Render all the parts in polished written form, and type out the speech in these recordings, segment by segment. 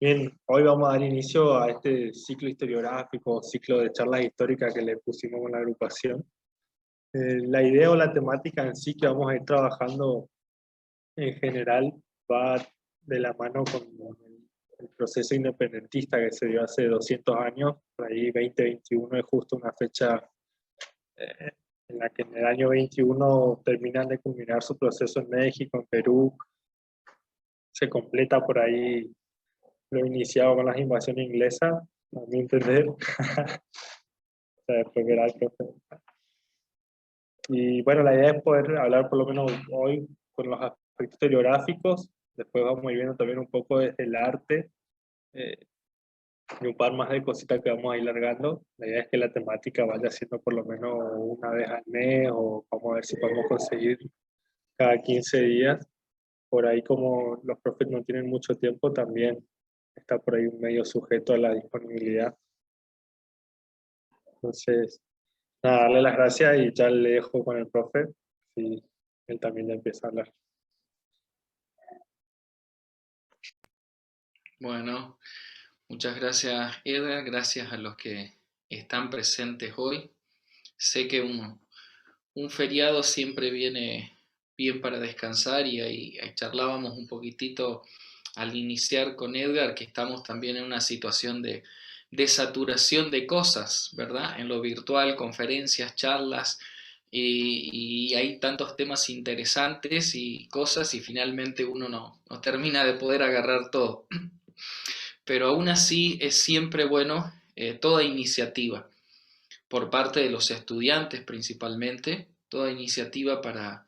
Bien, hoy vamos a dar inicio a este ciclo historiográfico, ciclo de charlas históricas que le pusimos con la agrupación. La idea o la temática en sí que vamos a ir trabajando en general va de la mano con el proceso independentista que se dio hace 200 años, por ahí 2021 es justo una fecha eh, en la que en el año 21 terminan de culminar su proceso en México, en Perú, se completa por ahí lo iniciado con las invasiones inglesas, a mi entender. O sea, después verá el profe. Y bueno, la idea es poder hablar por lo menos hoy con los aspectos historiográficos, después vamos a ir viendo también un poco desde el arte eh, y un par más de cositas que vamos a ir largando. La idea es que la temática vaya siendo por lo menos una vez al mes o vamos a ver si podemos conseguir cada 15 días. Por ahí como los profes no tienen mucho tiempo, también está por ahí un medio sujeto a la disponibilidad. Entonces, nada, darle las gracias y ya le dejo con el profe y él también ya empieza a hablar. Bueno, muchas gracias Edgar, gracias a los que están presentes hoy. Sé que un feriado siempre viene bien para descansar y ahí charlábamos un poquitito al iniciar con Edgar que estamos también en una situación de saturación de cosas, ¿verdad? En lo virtual, conferencias, charlas, y hay tantos temas interesantes y cosas y finalmente uno no termina de poder agarrar todo. Pero aún así es siempre bueno toda iniciativa por parte de los estudiantes principalmente, toda iniciativa para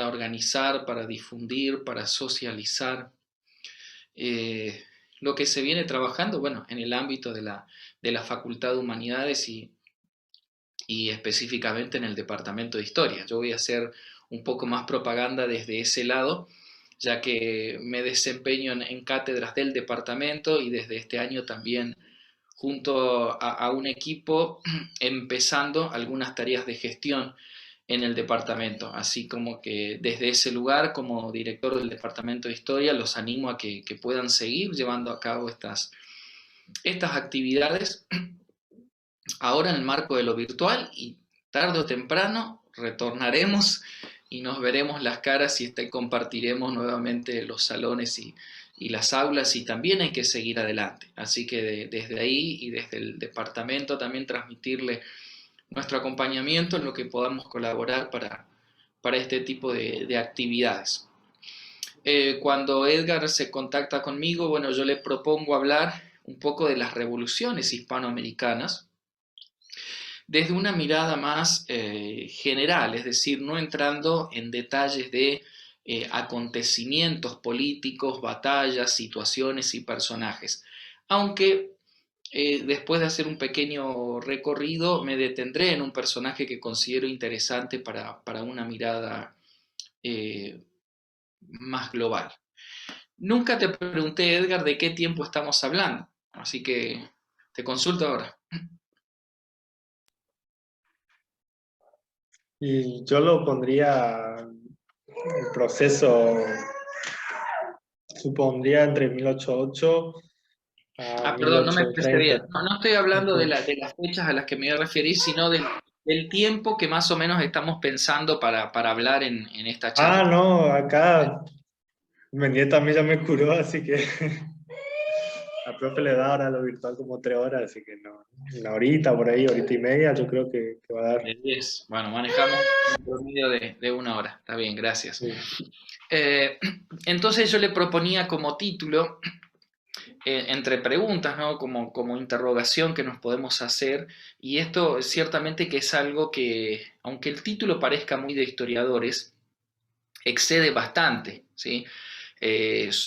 organizar, para difundir, para socializar. Eh, lo que se viene trabajando, bueno, en el ámbito de la Facultad de Humanidades y específicamente en el Departamento de Historia. Yo voy a hacer un poco más propaganda desde ese lado, ya que me desempeño en cátedras del departamento y desde este año también junto a un equipo empezando algunas tareas de gestión en el departamento. Así como que desde ese lugar, como director del departamento de historia, los animo a que puedan seguir llevando a cabo estas actividades ahora en el marco de lo virtual y tarde o temprano retornaremos y nos veremos las caras y compartiremos nuevamente los salones y las aulas y también hay que seguir adelante. Así que desde ahí y desde el departamento también transmitirle nuestro acompañamiento en lo que podamos colaborar para este tipo de actividades. Cuando Edgar se contacta conmigo, bueno, yo le propongo hablar un poco de las revoluciones hispanoamericanas desde una mirada más general, es decir, no entrando en detalles de acontecimientos políticos, batallas, situaciones y personajes. Aunque después de hacer un pequeño recorrido me detendré en un personaje que considero interesante para una mirada eh, más global. Nunca te pregunté, Edgar, de qué tiempo estamos hablando, así que te consulto ahora. Y yo lo pondría, el proceso, supondría entre 1808 a Perdón, no me expresé bien. 1830. No estoy hablando Ujú. de las fechas a las que me voy a referir, sino del tiempo que más o menos estamos pensando para hablar en esta Ah, charla. no, acá mi nieta a mí ya me curó, así que a profe le da ahora lo virtual como 3 horas, así que no, una horita por ahí, horita y media, yo creo que va a dar. De 10. Bueno, manejamos un promedio de una hora. Está bien, gracias. Sí. Eh, entonces yo le proponía como título, entre preguntas, ¿no? Como interrogación que nos podemos hacer, y esto ciertamente que es algo que, aunque el título parezca muy de historiadores, excede bastante, ¿sí?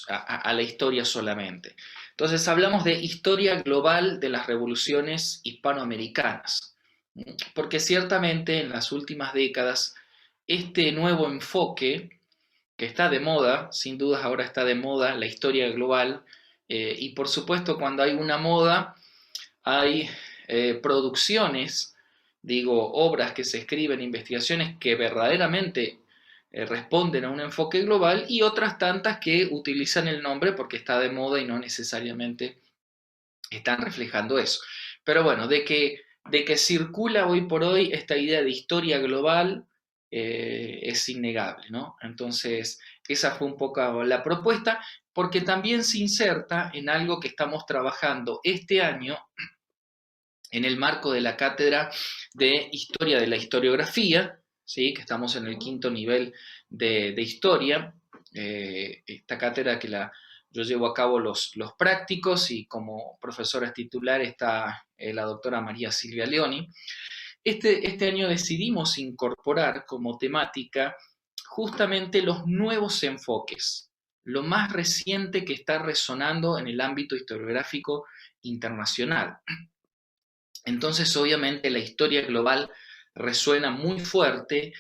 A la historia solamente. Entonces hablamos de historia global de las revoluciones hispanoamericanas, porque ciertamente en las últimas décadas este nuevo enfoque que está de moda, sin dudas ahora está de moda la historia global, y por supuesto cuando hay una moda hay producciones, digo, obras que se escriben, investigaciones que verdaderamente responden a un enfoque global, y otras tantas que utilizan el nombre porque está de moda y no necesariamente están reflejando eso. Pero bueno, de que circula hoy por hoy esta idea de historia global, es innegable, ¿no? Entonces, esa fue un poco la propuesta, porque también se inserta en algo que estamos trabajando este año en el marco de la cátedra de Historia de la Historiografía, ¿sí? Que estamos en el quinto nivel de Historia. Esta cátedra yo llevo a cabo los prácticos, y como profesora titular está la doctora María Silvia Leoni. Este año decidimos incorporar como temática justamente los nuevos enfoques, lo más reciente que está resonando en el ámbito historiográfico internacional. Entonces, obviamente, la historia global resuena muy fuerte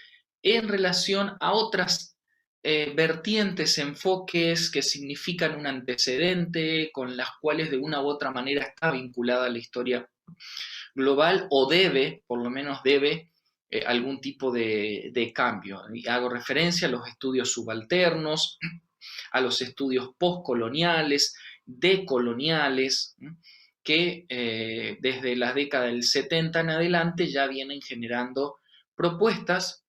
en relación a otras vertientes, enfoques que significan un antecedente, con las cuales de una u otra manera está vinculada la historia global, o debe, por lo menos debe, algún tipo de cambio. Y hago referencia a los estudios subalternos, a los estudios postcoloniales, decoloniales, que desde la década del 70 en adelante ya vienen generando propuestas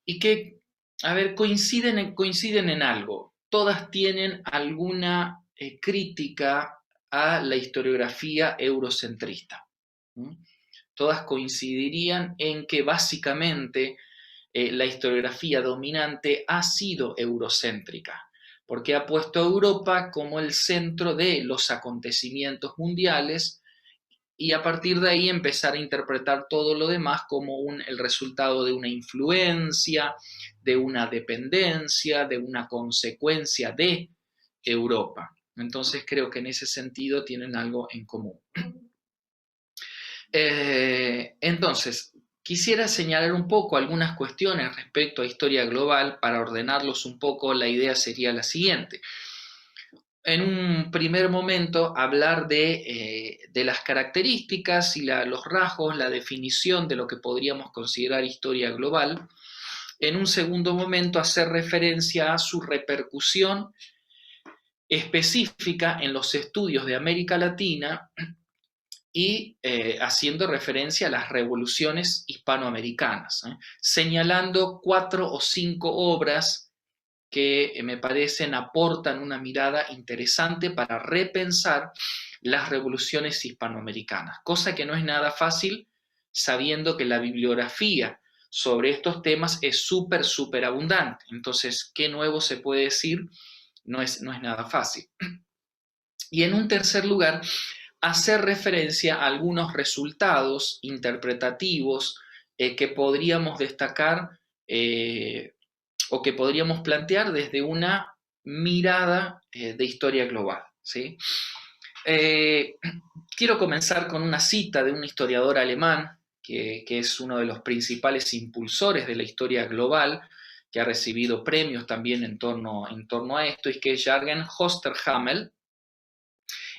y que, a ver, coinciden en algo. Todas tienen alguna crítica a la historiografía eurocentrista. Todas coincidirían en que básicamente la historiografía dominante ha sido eurocéntrica, porque ha puesto a Europa como el centro de los acontecimientos mundiales, y a partir de ahí empezar a interpretar todo lo demás como el resultado de una influencia, de una dependencia, de una consecuencia de Europa. Entonces creo que en ese sentido tienen algo en común. Entonces, quisiera señalar un poco algunas cuestiones respecto a historia global. Para ordenarlos un poco, la idea sería la siguiente. En un primer momento, hablar de las características y los rasgos, la definición de lo que podríamos considerar historia global. En un segundo momento, hacer referencia a su repercusión específica en los estudios de América Latina, y haciendo referencia a las revoluciones hispanoamericanas, señalando 4 o 5 obras que me parecen aportan una mirada interesante para repensar las revoluciones hispanoamericanas, cosa que no es nada fácil, sabiendo que la bibliografía sobre estos temas es súper abundante. Entonces, ¿qué nuevo se puede decir? No es nada fácil. Y en un tercer lugar, hacer referencia a algunos resultados interpretativos que podríamos destacar o que podríamos plantear desde una mirada de historia global, ¿sí? Quiero comenzar con una cita de un historiador alemán que es uno de los principales impulsores de la historia global, que ha recibido premios también en torno a esto, y que es Jürgen Osterhammel.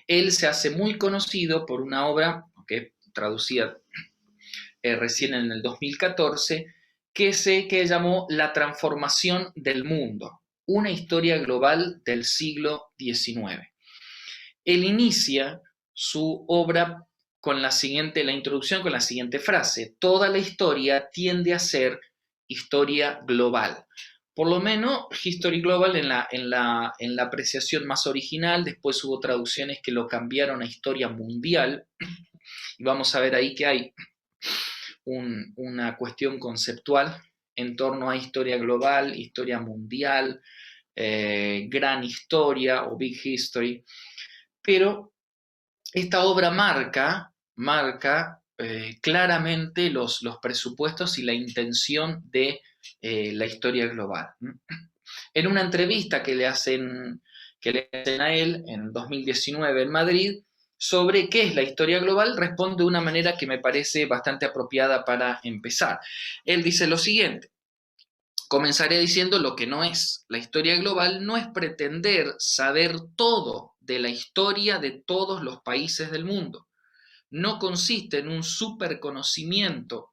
Él se hace muy conocido por una obra, que traducida recién en el 2014, que llamó La transformación del mundo, una historia global del siglo XIX. Él inicia su obra con la introducción con la siguiente frase: toda la historia tiende a ser historia global. Por lo menos History Global en la apreciación más original. Después hubo traducciones que lo cambiaron a historia mundial, y vamos a ver ahí que hay una cuestión conceptual en torno a historia global, historia mundial, gran historia o big history. Pero esta obra marca claramente los presupuestos y la intención de la historia global. En una entrevista que le hacen a él en 2019 en Madrid sobre qué es la historia global, responde de una manera que me parece bastante apropiada para empezar. Él dice lo siguiente: comenzaré diciendo lo que no es. La historia global no es pretender saber todo de la historia de todos los países del mundo. No consiste en un superconocimiento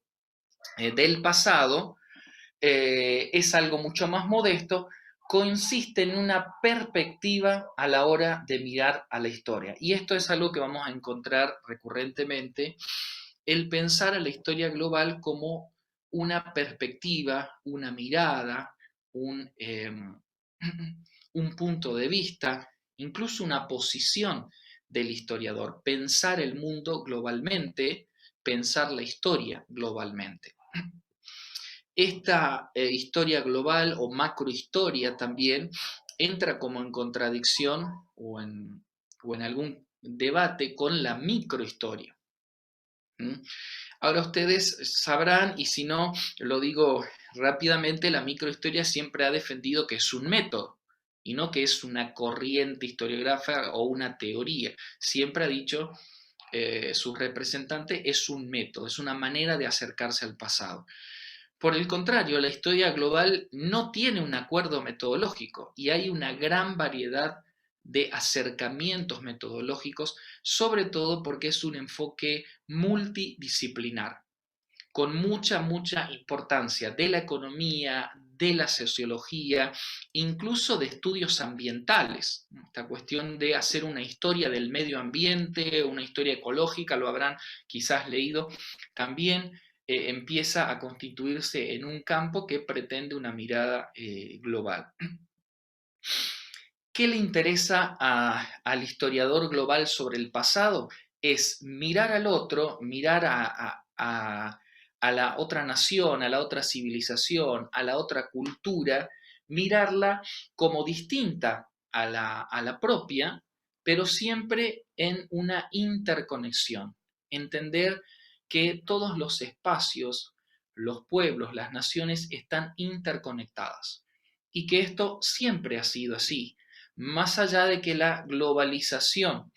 del pasado, es algo mucho más modesto, consiste en una perspectiva a la hora de mirar a la historia. Y esto es algo que vamos a encontrar recurrentemente, el pensar a la historia global como una perspectiva, una mirada, un punto de vista, incluso una posición del historiador. Pensar el mundo globalmente, pensar la historia globalmente. Esta historia global o macrohistoria también entra como en contradicción o en algún debate con la microhistoria. ¿Mm? Ahora ustedes sabrán, y si no, lo digo rápidamente, la microhistoria siempre ha defendido que es un método y no que es una corriente historiográfica o una teoría. Siempre ha dicho sus representantes, es un método, es una manera de acercarse al pasado. Por el contrario, la historia global no tiene un acuerdo metodológico y hay una gran variedad de acercamientos metodológicos, sobre todo porque es un enfoque multidisciplinar, con mucha importancia de la economía, de la sociología, incluso de estudios ambientales. Esta cuestión de hacer una historia del medio ambiente, una historia ecológica, lo habrán quizás leído, también empieza a constituirse en un campo que pretende una mirada global. ¿Qué le interesa al historiador global sobre el pasado? Es mirar al otro, mirar a la otra nación, a la otra civilización, a la otra cultura, mirarla como distinta a la propia, pero siempre en una interconexión. Entender que todos los espacios, los pueblos, las naciones están interconectadas y que esto siempre ha sido así, más allá de que la globalización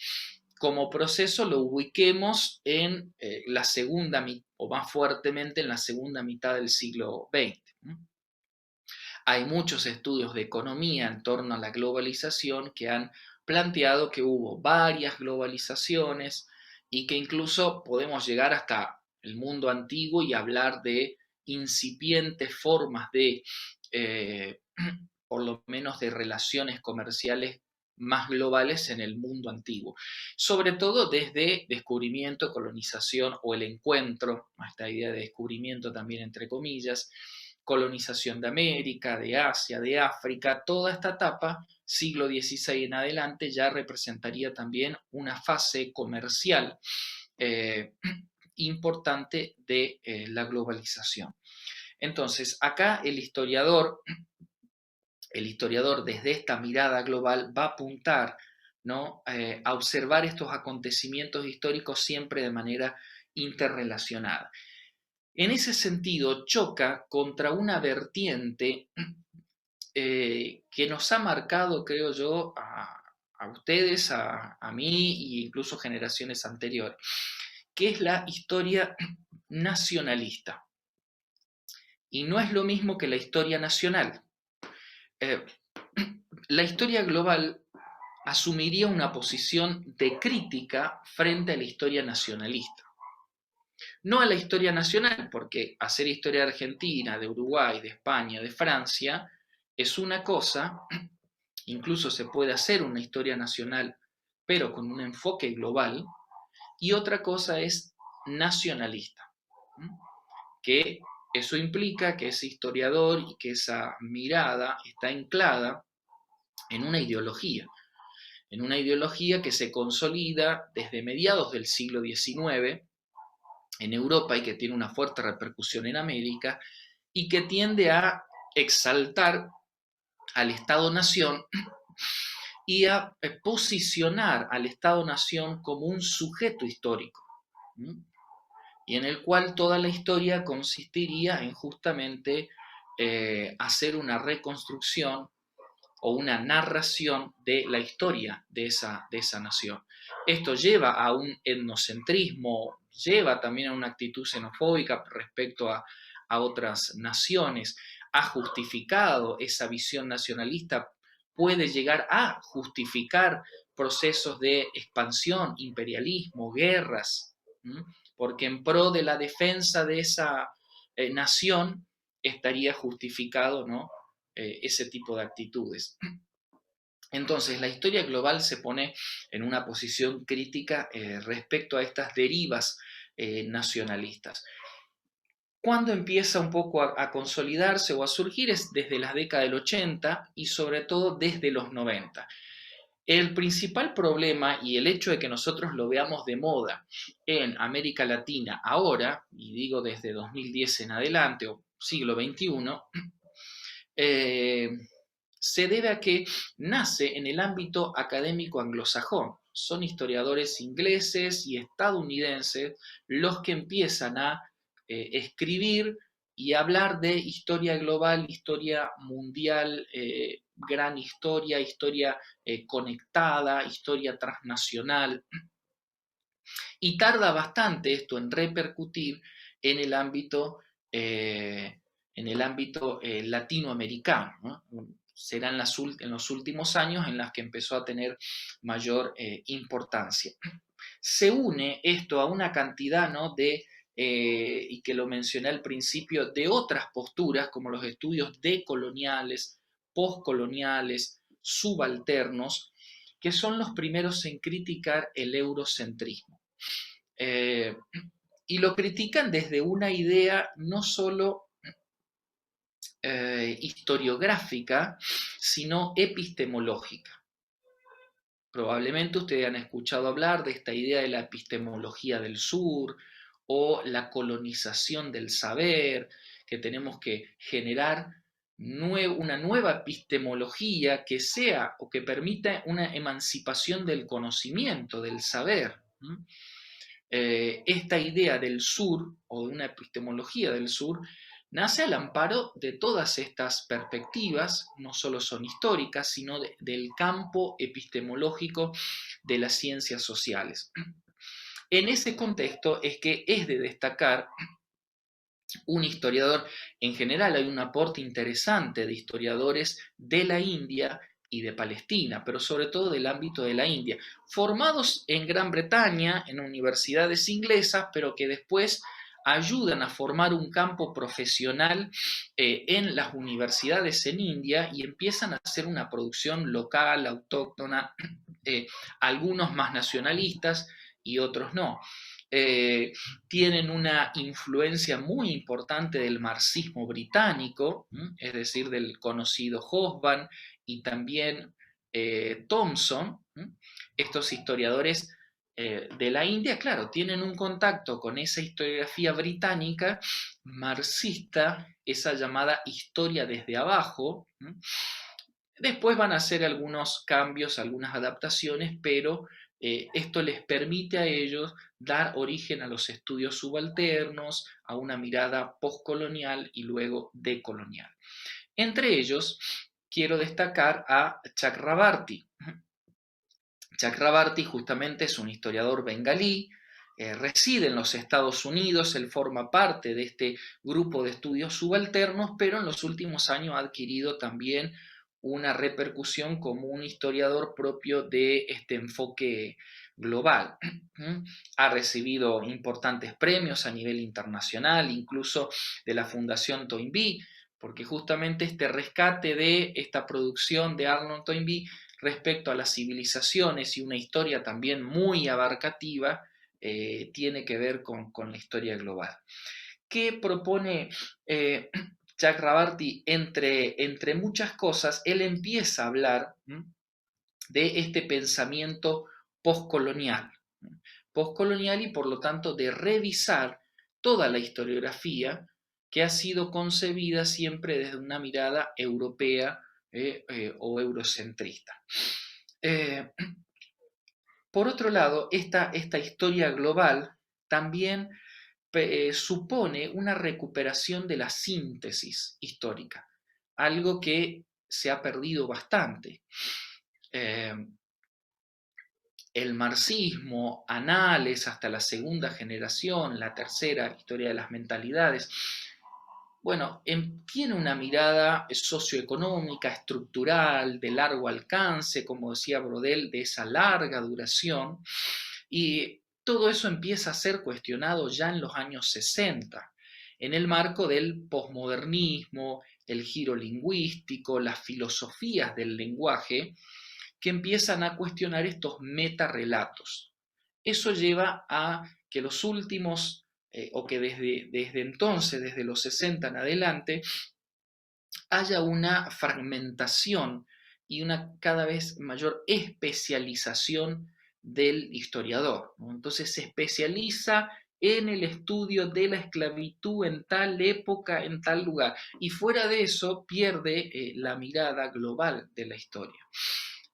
como proceso lo ubiquemos en la segunda, o más fuertemente en la segunda mitad del siglo XX. Hay muchos estudios de economía en torno a la globalización que han planteado que hubo varias globalizaciones y que incluso podemos llegar hasta el mundo antiguo y hablar de incipientes formas de, por lo menos de relaciones comerciales más globales en el mundo antiguo, sobre todo desde descubrimiento, colonización o el encuentro, esta idea de descubrimiento también entre comillas, colonización de América, de Asia, de África, toda esta etapa, siglo XVI en adelante, ya representaría también una fase comercial importante de la globalización. Entonces, acá el historiador desde esta mirada global va a apuntar, ¿no?, a observar estos acontecimientos históricos siempre de manera interrelacionada. En ese sentido, choca contra una vertiente que nos ha marcado, creo yo, a ustedes, a mí e incluso generaciones anteriores, que es la historia nacionalista. Y no es lo mismo que la historia nacional. La historia global asumiría una posición de crítica frente a la historia nacionalista. No a la historia nacional, porque hacer historia de Argentina, de Uruguay, de España, de Francia, es una cosa, incluso se puede hacer una historia nacional, pero con un enfoque global, y otra cosa es nacionalista, que eso implica que ese historiador y que esa mirada está anclada en una ideología que se consolida desde mediados del siglo XIX en Europa y que tiene una fuerte repercusión en América y que tiende a exaltar al Estado-Nación y a posicionar al Estado-Nación como un sujeto histórico, y en el cual toda la historia consistiría en justamente hacer una reconstrucción o una narración de la historia de esa nación. Esto lleva a un etnocentrismo, lleva también a una actitud xenofóbica respecto a otras naciones, ha justificado esa visión nacionalista, puede llegar a justificar procesos de expansión, imperialismo, guerras, porque en pro de la defensa de esa nación estaría justificado, ¿no? Ese tipo de actitudes. Entonces, la historia global se pone en una posición crítica respecto a estas derivas nacionalistas. ¿Cuándo empieza un poco a consolidarse o a surgir? Es desde las décadas del 80 y sobre todo desde los 90. El principal problema y el hecho de que nosotros lo veamos de moda en América Latina ahora, y digo desde 2010 en adelante o siglo XXI, se debe a que nace en el ámbito académico anglosajón. Son historiadores ingleses y estadounidenses los que empiezan a escribir y hablar de historia global, historia mundial, gran historia, historia conectada, historia transnacional. Y tarda bastante esto en repercutir en el ámbito latinoamericano, ¿no? Serán en los últimos años en las que empezó a tener mayor importancia. Se une esto a una cantidad, ¿no? Y que lo mencioné al principio, de otras posturas como los estudios decoloniales, postcoloniales, subalternos, que son los primeros en criticar el eurocentrismo. Y lo critican desde una idea no solo historiográfica, sino epistemológica. Probablemente ustedes han escuchado hablar de esta idea de la epistemología del sur o la colonización del saber, que tenemos que generar una nueva epistemología que sea o que permita una emancipación del conocimiento, del saber. Esta idea del sur o de una epistemología del sur nace al amparo de todas estas perspectivas, no solo son históricas, sino del campo epistemológico de las ciencias sociales. En ese contexto es que es de destacar un historiador, en general hay un aporte interesante de historiadores de la India y de Palestina, pero sobre todo del ámbito de la India, formados en Gran Bretaña, en universidades inglesas, pero que después ayudan a formar un campo profesional en las universidades en India y empiezan a hacer una producción local, autóctona, algunos más nacionalistas y otros no. Tienen una influencia muy importante del marxismo británico, es decir, del conocido Hobsbawm y también Thompson. Estos historiadores de la India, claro, tienen un contacto con esa historiografía británica marxista, esa llamada historia desde abajo. Después van a hacer algunos cambios, algunas adaptaciones, pero esto les permite a ellos dar origen a los estudios subalternos, a una mirada postcolonial y luego decolonial. Entre ellos, quiero destacar a Chakrabarty. Chakrabarty justamente es un historiador bengalí, reside en los Estados Unidos, él forma parte de este grupo de estudios subalternos, pero en los últimos años ha adquirido también una repercusión como un historiador propio de este enfoque global. Ha recibido importantes premios a nivel internacional, incluso de la Fundación Toynbee, porque justamente este rescate de esta producción de Arnold Toynbee respecto a las civilizaciones y una historia también muy abarcativa, tiene que ver con la historia global. ¿Qué propone Chakrabarty? Entre muchas cosas, él empieza a hablar de este pensamiento postcolonial y por lo tanto de revisar toda la historiografía que ha sido concebida siempre desde una mirada europea o eurocentrista. Por otro lado, esta historia global también supone una recuperación de la síntesis histórica, algo que se ha perdido bastante. El marxismo, Anales, hasta la segunda generación, la tercera, historia de las mentalidades, bueno, tiene una mirada socioeconómica, estructural, de largo alcance, como decía Brodel, de esa larga duración, y todo eso empieza a ser cuestionado ya en los años 60. en el marco del posmodernismo, el giro lingüístico, las filosofías del lenguaje, que empiezan a cuestionar estos metarrelatos. Eso lleva a que los últimos, o que desde entonces, desde los 60 en adelante, haya una fragmentación y una cada vez mayor especialización del historiador, ¿no? Entonces se especializa en el estudio de la esclavitud en tal época, en tal lugar, y fuera de eso pierde la mirada global de la historia.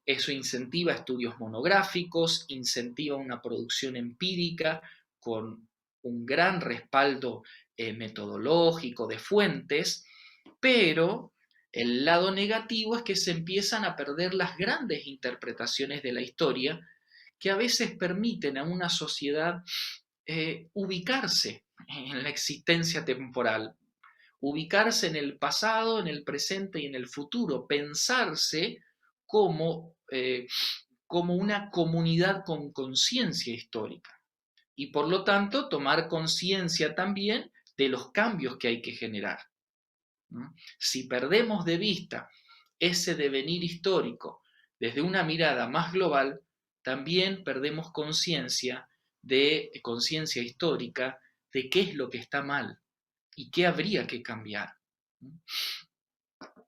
Eso incentiva estudios monográficos, incentiva una producción empírica con un gran respaldo metodológico de fuentes, pero el lado negativo es que se empiezan a perder las grandes interpretaciones de la historia que a veces permiten a una sociedad ubicarse en la existencia temporal, ubicarse en el pasado, en el presente y en el futuro, pensarse como, como una comunidad con conciencia histórica y por lo tanto tomar conciencia también de los cambios que hay que generar. Si perdemos de vista ese devenir histórico desde una mirada más global, también perdemos conciencia histórica de qué es lo que está mal y qué habría que cambiar.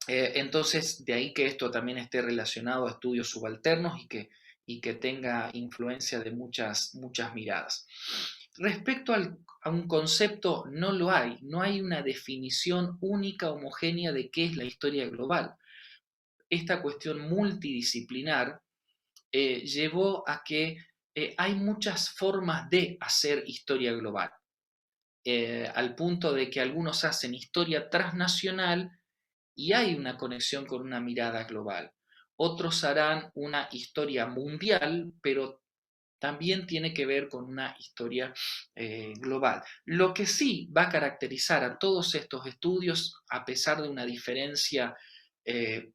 Entonces, de ahí que esto también esté relacionado a estudios subalternos y que tenga influencia de muchas miradas. Respecto a un concepto, no lo hay, no hay una definición única, homogénea de qué es la historia global. Esta cuestión multidisciplinar llevó a que hay muchas formas de hacer historia global, al punto de que algunos hacen historia transnacional y hay una conexión con una mirada global. Otros harán una historia mundial, pero también tiene que ver con una historia global. Lo que sí va a caracterizar a todos estos estudios, a pesar de una diferencia de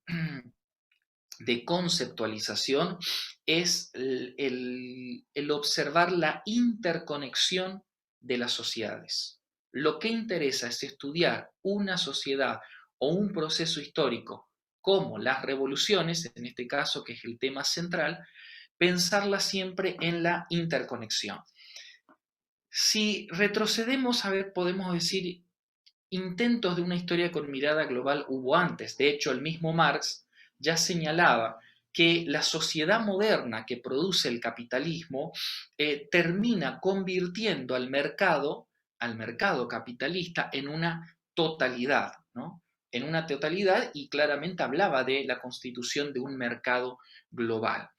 conceptualización, es el observar la interconexión de las sociedades. Lo que interesa es estudiar una sociedad o un proceso histórico como las revoluciones, en este caso que es el tema central, pensarla siempre en la interconexión. Si retrocedemos, a ver, podemos decir, intentos de una historia con mirada global hubo antes. De hecho, el mismo Marx ya señalaba que la sociedad moderna que produce el capitalismo termina convirtiendo al mercado capitalista en una totalidad, ¿no? En una totalidad, y claramente hablaba de la constitución de un mercado global.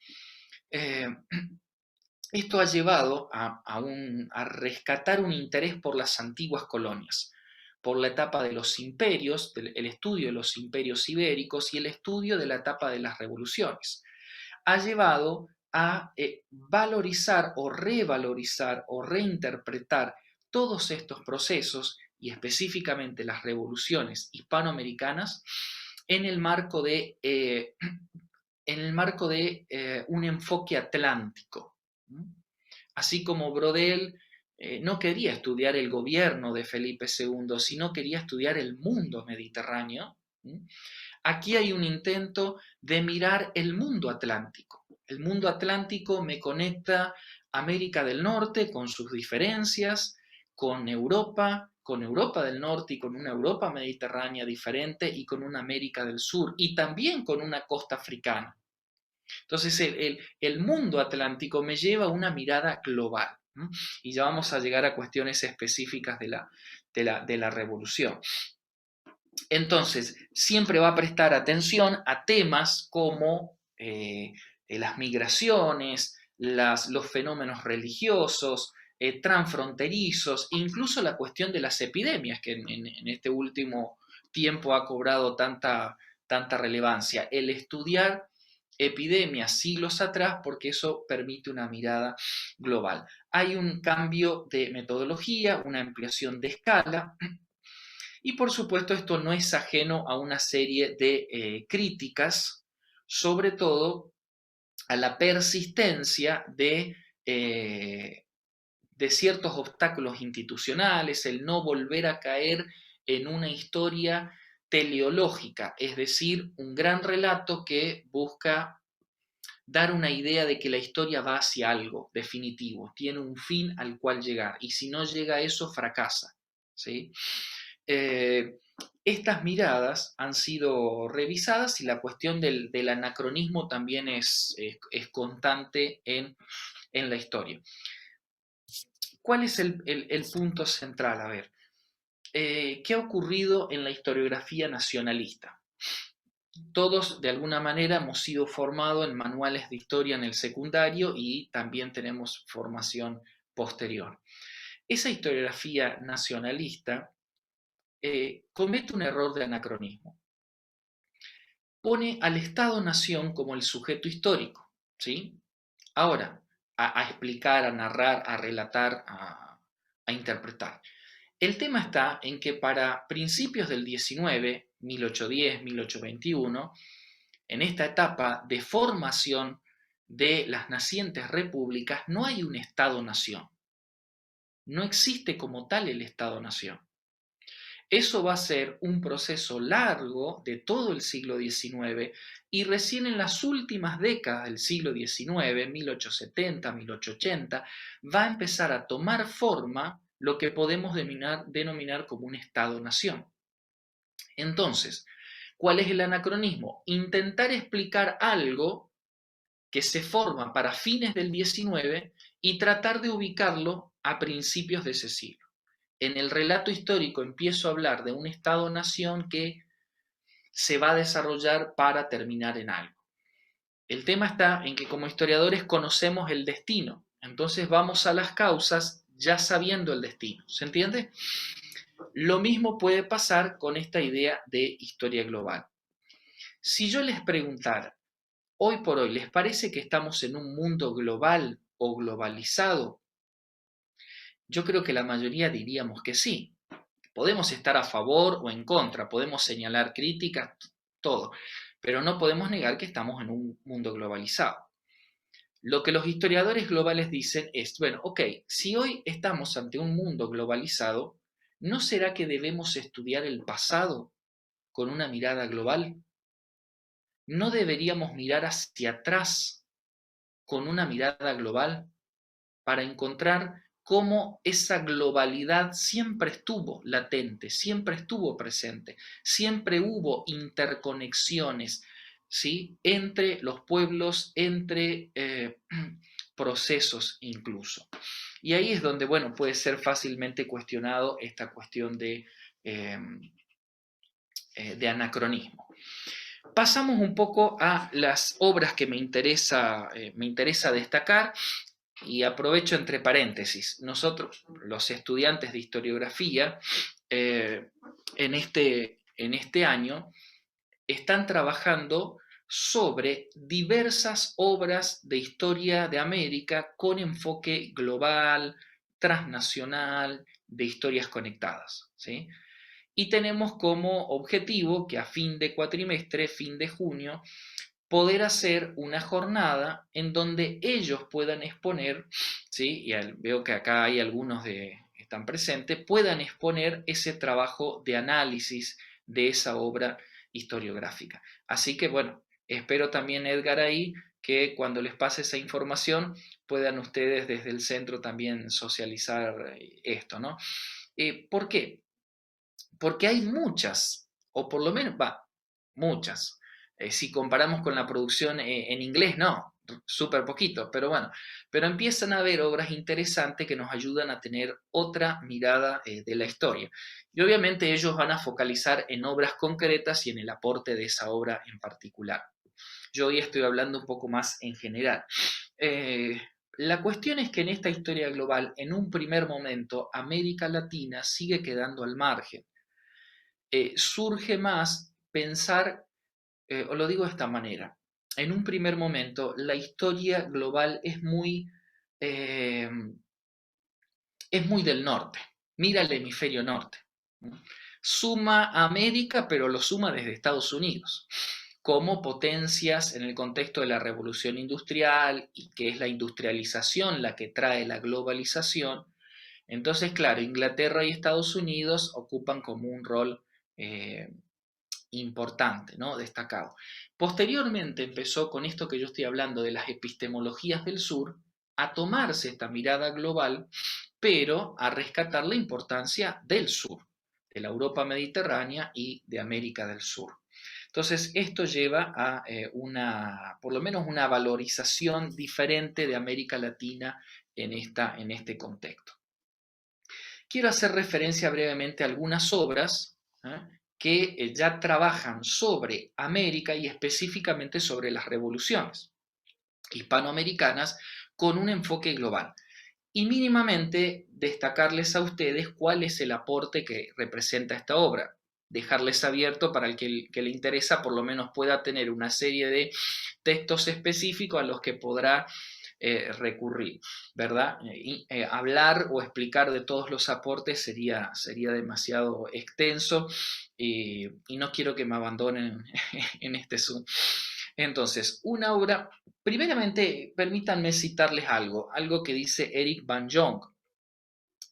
Esto ha llevado a rescatar un interés por las antiguas colonias, por la etapa de los imperios, el estudio de los imperios ibéricos y el estudio de la etapa de las revoluciones. Ha llevado a valorizar o revalorizar o reinterpretar todos estos procesos y específicamente las revoluciones hispanoamericanas en el marco de, un enfoque atlántico. Así como Brodel no quería estudiar el gobierno de Felipe II, sino quería estudiar el mundo mediterráneo, aquí hay un intento de mirar el mundo atlántico. El mundo atlántico me conecta América del Norte con sus diferencias, con Europa del Norte y con una Europa mediterránea diferente y con una América del Sur y también con una costa africana. Entonces el mundo atlántico me lleva a una mirada global. Y ya vamos a llegar a cuestiones específicas de la revolución. Entonces, siempre va a prestar atención a temas como las migraciones, los fenómenos religiosos, transfronterizos, incluso la cuestión de las epidemias, que en este último tiempo ha cobrado tanta relevancia. El estudiar epidemias siglos atrás, porque eso permite una mirada global. Hay un cambio de metodología, una ampliación de escala, y por supuesto esto no es ajeno a una serie de críticas, sobre todo a la persistencia de de ciertos obstáculos institucionales, el no volver a caer en una historia teleológica, es decir, un gran relato que busca dar una idea de que la historia va hacia algo definitivo, tiene un fin al cual llegar, y si no llega a eso, fracasa, ¿sí? Estas miradas han sido revisadas y la cuestión del anacronismo también es constante en la historia. ¿Cuál es el punto central? A ver, ¿qué ha ocurrido en la historiografía nacionalista? Todos, de alguna manera, hemos sido formados en manuales de historia en el secundario y también tenemos formación posterior. Esa historiografía nacionalista comete un error de anacronismo. Pone al Estado-Nación como el sujeto histórico, ¿sí? Ahora, a explicar, a narrar, a relatar, a interpretar. El tema está en que para principios del 19, 1810, 1821, en esta etapa de formación de las nacientes repúblicas, no hay un Estado-Nación. No existe como tal el Estado-Nación. Eso va a ser un proceso largo de todo el siglo XIX y recién en las últimas décadas del siglo XIX, 1870, 1880, va a empezar a tomar forma lo que podemos denominar como un Estado-Nación. Entonces, ¿cuál es el anacronismo? Intentar explicar algo que se forma para fines del XIX y tratar de ubicarlo a principios de ese siglo. En el relato histórico empiezo a hablar de un Estado-Nación que se va a desarrollar para terminar en algo. El tema está en que como historiadores conocemos el destino, entonces vamos a las causas ya sabiendo el destino, ¿se entiende? Lo mismo puede pasar con esta idea de historia global. Si yo les preguntara, hoy por hoy, ¿les parece que estamos en un mundo global o globalizado? Yo creo que la mayoría diríamos que sí. Podemos estar a favor o en contra, podemos señalar críticas, todo, pero no podemos negar que estamos en un mundo globalizado. Lo que los historiadores globales dicen es, bueno, ok, si hoy estamos ante un mundo globalizado, ¿no será que debemos estudiar el pasado con una mirada global? ¿No deberíamos mirar hacia atrás con una mirada global para encontrar cómo esa globalidad siempre estuvo latente, siempre estuvo presente, siempre hubo interconexiones, ¿sí? Entre los pueblos, entre procesos incluso? Y ahí es donde, bueno, puede ser fácilmente cuestionado esta cuestión de anacronismo. Pasamos un poco a las obras que me interesa destacar. Y aprovecho entre paréntesis, nosotros, los estudiantes de historiografía, en este año, están trabajando sobre diversas obras de historia de América con enfoque global, transnacional, de historias conectadas, ¿sí? Y tenemos como objetivo que a fin de cuatrimestre, fin de junio, poder hacer una jornada en donde ellos puedan exponer, ¿sí? Y veo que acá hay algunos que están presentes, puedan exponer ese trabajo de análisis de esa obra historiográfica. Así que bueno, espero también, Edgar, ahí que cuando les pase esa información puedan ustedes desde el centro también socializar esto, ¿no? ¿Por qué? Porque hay muchas, o por lo menos, muchas. Si comparamos con la producción en inglés, no, súper poquito, pero bueno, pero empiezan a haber obras interesantes que nos ayudan a tener otra mirada de la historia. Y obviamente ellos van a focalizar en obras concretas y en el aporte de esa obra en particular. Yo hoy estoy hablando un poco más en general. La cuestión es que en esta historia global, en un primer momento, América Latina sigue quedando al margen. Surge más pensar, o lo digo de esta manera, en un primer momento la historia global eh, es muy del norte, mira el hemisferio norte. Suma a América, pero lo suma desde Estados Unidos, como potencias en el contexto de la revolución industrial, y que es la industrialización la que trae la globalización. Entonces, claro, Inglaterra y Estados Unidos ocupan como un rol importante, ¿no? Destacado. Posteriormente empezó con esto que yo estoy hablando de las epistemologías del sur, a tomarse esta mirada global, pero a rescatar la importancia del sur, de la Europa mediterránea y de América del Sur. Entonces, esto lleva a por lo menos una valorización diferente de América Latina en este contexto. Quiero hacer referencia brevemente a algunas obras que ya trabajan sobre América y específicamente sobre las revoluciones hispanoamericanas con un enfoque global. Y mínimamente destacarles a ustedes cuál es el aporte que representa esta obra. Dejarles abierto para el que le interesa por lo menos pueda tener una serie de textos específicos a los que podrá recurrir, ¿verdad? Hablar o explicar de todos los aportes sería demasiado extenso y no quiero que me abandonen en este Zoom. Entonces, una obra, primeramente, permítanme citarles algo que dice Eric Van Jong.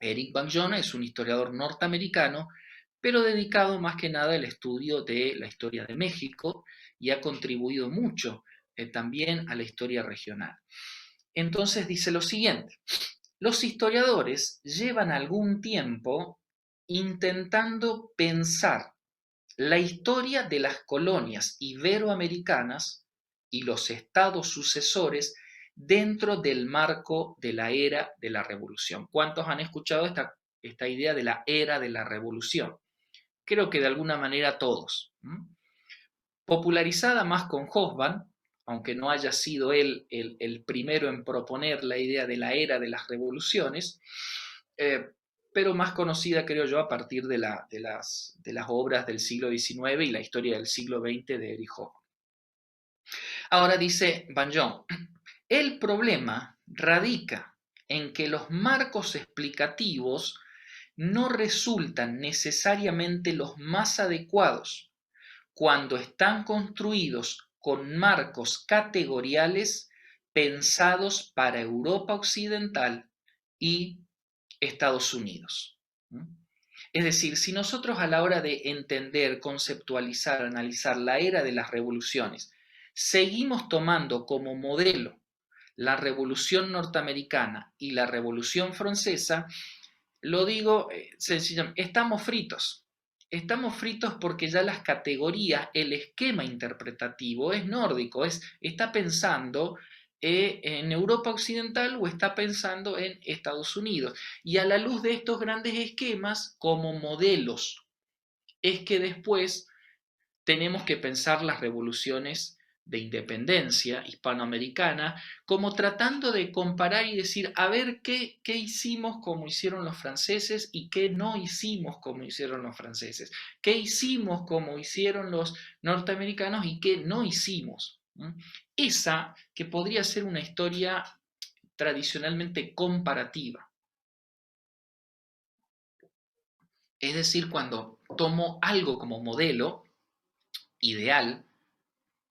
Eric Van Jong es un historiador norteamericano, pero dedicado más que nada al estudio de la historia de México y ha contribuido mucho también a la historia regional. Entonces dice lo siguiente: los historiadores llevan algún tiempo intentando pensar la historia de las colonias iberoamericanas y los estados sucesores dentro del marco de la era de la revolución. ¿Cuántos han escuchado esta idea de la era de la revolución? Creo que de alguna manera todos. Popularizada más con Hobsbawm, aunque no haya sido él el primero en proponer la idea de la era de las revoluciones, pero más conocida, creo yo, a partir de las obras del siglo XIX y la historia del siglo XX de Erich Hobsbawm. Ahora dice Van Jong, el problema radica en que los marcos explicativos no resultan necesariamente los más adecuados cuando están construidos con marcos categoriales pensados para Europa Occidental y Estados Unidos. Es decir, si nosotros a la hora de entender, conceptualizar, analizar la era de las revoluciones, seguimos tomando como modelo la Revolución Norteamericana y la Revolución Francesa, lo digo sencillamente, estamos fritos. Estamos fritos porque ya las categorías, el esquema interpretativo es nórdico, está pensando en Europa Occidental o está pensando en Estados Unidos. Y a la luz de estos grandes esquemas, como modelos, es que después tenemos que pensar las revoluciones de independencia hispanoamericana como tratando de comparar y decir, a ver qué hicimos como hicieron los franceses y qué no hicimos como hicieron los franceses, qué hicimos como hicieron los norteamericanos y qué no hicimos. Esa que podría ser una historia tradicionalmente comparativa. Es decir, cuando tomo algo como modelo ideal,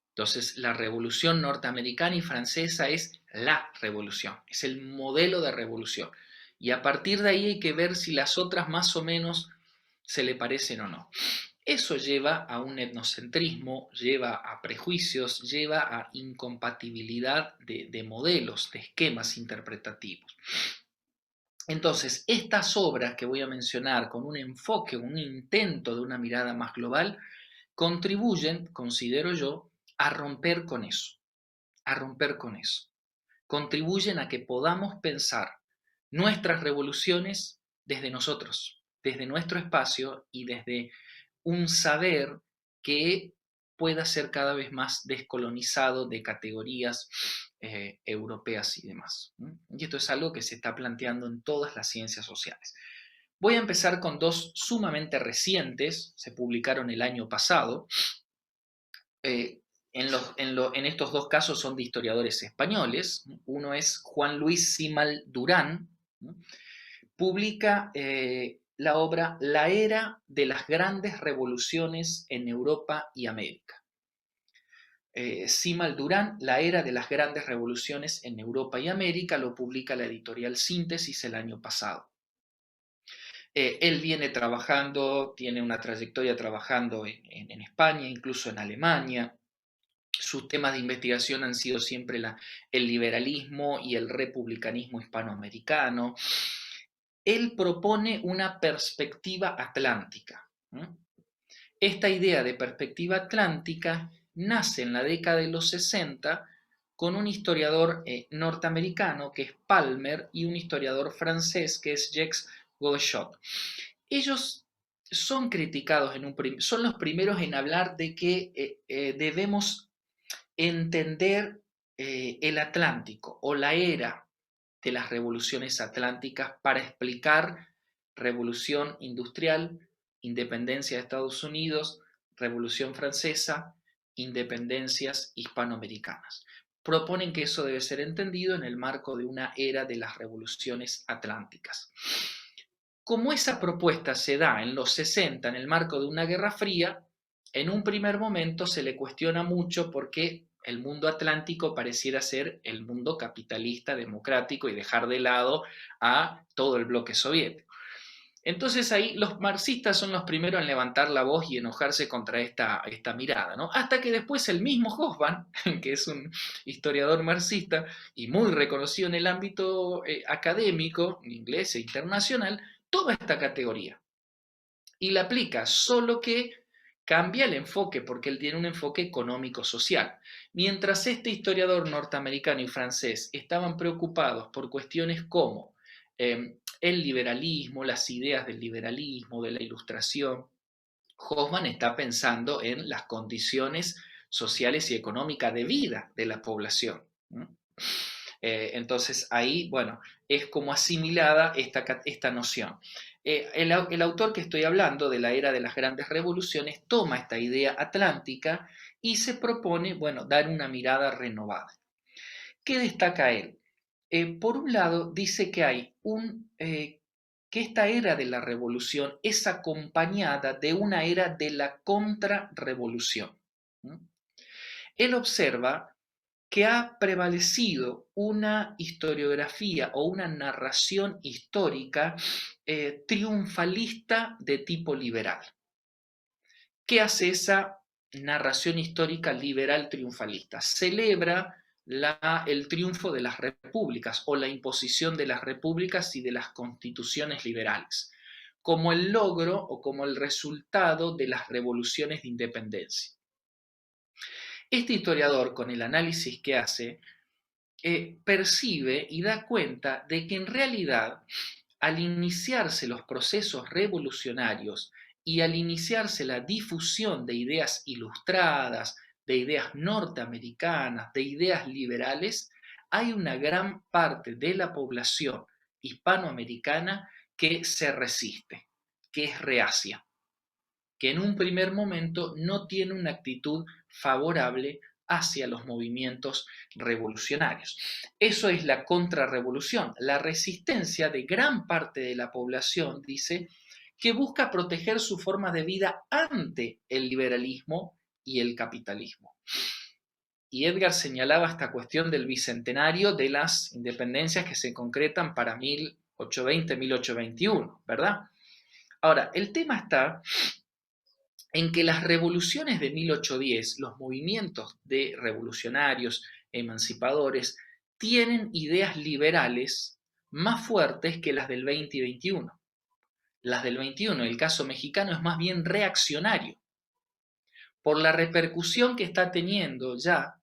entonces la revolución norteamericana y francesa es la revolución, es el modelo de revolución. Y a partir de ahí hay que ver si las otras más o menos se le parecen o no. Eso lleva a un etnocentrismo, lleva a prejuicios, lleva a incompatibilidad de modelos, de esquemas interpretativos. Entonces, estas obras que voy a mencionar con un enfoque, un intento de una mirada más global, contribuyen, considero yo, a romper con eso, a romper con eso. Contribuyen a que podamos pensar nuestras revoluciones desde nosotros, desde nuestro espacio y desde un saber que pueda ser cada vez más descolonizado de categorías europeas y demás. Y esto es algo que se está planteando en todas las ciencias sociales. Voy a empezar con dos sumamente recientes, se publicaron el año pasado. En estos dos casos son de historiadores españoles. Uno es Juan Luis Simal Durán, publica la obra La era de las grandes revoluciones en Europa y América. Simal Durán, La era de las grandes revoluciones en Europa y América, lo publica la editorial Síntesis el año pasado. Él viene trabajando, tiene una trayectoria trabajando en España, incluso en Alemania. Sus temas de investigación han sido siempre el liberalismo y el republicanismo hispanoamericano. Él propone una perspectiva atlántica. Esta idea de perspectiva atlántica nace en la década de los 60 con un historiador norteamericano que es Palmer y un historiador francés que es Jacques Gauchot. Ellos son criticados, son los primeros en hablar de que debemos entender el Atlántico o la era de las revoluciones atlánticas para explicar revolución industrial, independencia de Estados Unidos, revolución francesa, independencias hispanoamericanas. Proponen que eso debe ser entendido en el marco de una era de las revoluciones atlánticas. Como esa propuesta se da en los 60 en el marco de una guerra fría, en un primer momento se le cuestiona mucho porque el mundo atlántico pareciera ser el mundo capitalista, democrático y dejar de lado a todo el bloque soviético. Entonces ahí los marxistas son los primeros en levantar la voz y enojarse contra esta mirada, ¿no? Hasta que después el mismo Hobsbawm, que es un historiador marxista y muy reconocido en el ámbito académico, inglés e internacional, toma esta categoría y la aplica, solo que cambia el enfoque porque él tiene un enfoque económico-social. Mientras este historiador norteamericano y francés estaban preocupados por cuestiones como el liberalismo, las ideas del liberalismo, de la ilustración, Hobsbawm está pensando en las condiciones sociales y económicas de vida de la población. Entonces ahí, bueno, es como asimilada esta noción. El autor que estoy hablando, de la era de las grandes revoluciones, toma esta idea atlántica y se propone, bueno, dar una mirada renovada. ¿Qué destaca él? Por un lado, dice que hay que esta era de la revolución es acompañada de una era de la contrarrevolución. Él observa que ha prevalecido una historiografía o una narración histórica triunfalista de tipo liberal. ¿Qué hace esa narración histórica liberal triunfalista? Celebra el triunfo de las repúblicas o la imposición de las repúblicas y de las constituciones liberales, como el logro o como el resultado de las revoluciones de independencia. Este historiador, con el análisis que hace, percibe y da cuenta de que en realidad, al iniciarse los procesos revolucionarios y al iniciarse la difusión de ideas ilustradas, de ideas norteamericanas, de ideas liberales, hay una gran parte de la población hispanoamericana que se resiste, que es reacia, que en un primer momento no tiene una actitud favorable hacia los movimientos revolucionarios. Eso es la contrarrevolución, la resistencia de gran parte de la población, dice, que busca proteger su forma de vida ante el liberalismo y el capitalismo. Y Edgar señalaba esta cuestión del bicentenario de las independencias que se concretan para 1820-1821, ¿verdad? Ahora, el tema está en que las revoluciones de 1810, los movimientos de revolucionarios, emancipadores, tienen ideas liberales más fuertes que las del 20 y 21. Las del 21, el caso mexicano, es más bien reaccionario, por la repercusión que está teniendo ya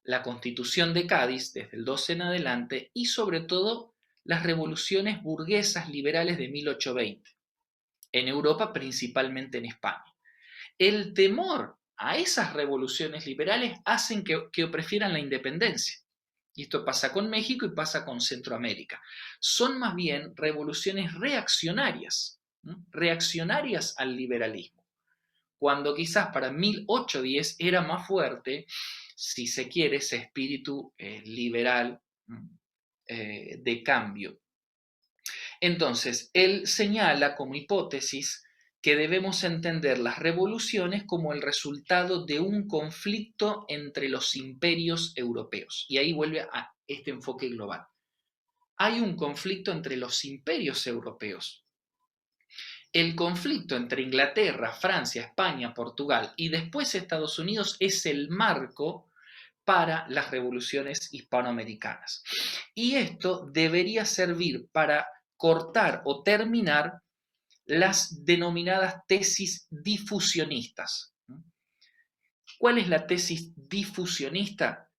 la Constitución de Cádiz desde el 12 en adelante y sobre todo las revoluciones burguesas liberales de 1820, en Europa, principalmente en España. El temor a esas revoluciones liberales hacen que prefieran la independencia. Y esto pasa con México y pasa con Centroamérica. Son más bien revoluciones reaccionarias, reaccionarias al liberalismo. Cuando quizás para 1810 era más fuerte, si se quiere, ese espíritu liberal de cambio. Entonces, él señala como hipótesis que debemos entender las revoluciones como el resultado de un conflicto entre los imperios europeos. Y ahí vuelve a este enfoque global. Hay un conflicto entre los imperios europeos. el conflicto entre Inglaterra, Francia, España, Portugal y después Estados Unidos es el marco para las revoluciones hispanoamericanas. Y esto debería servir para cortar o terminar las denominadas tesis difusionistas. ¿Cuál es la tesis difusionista?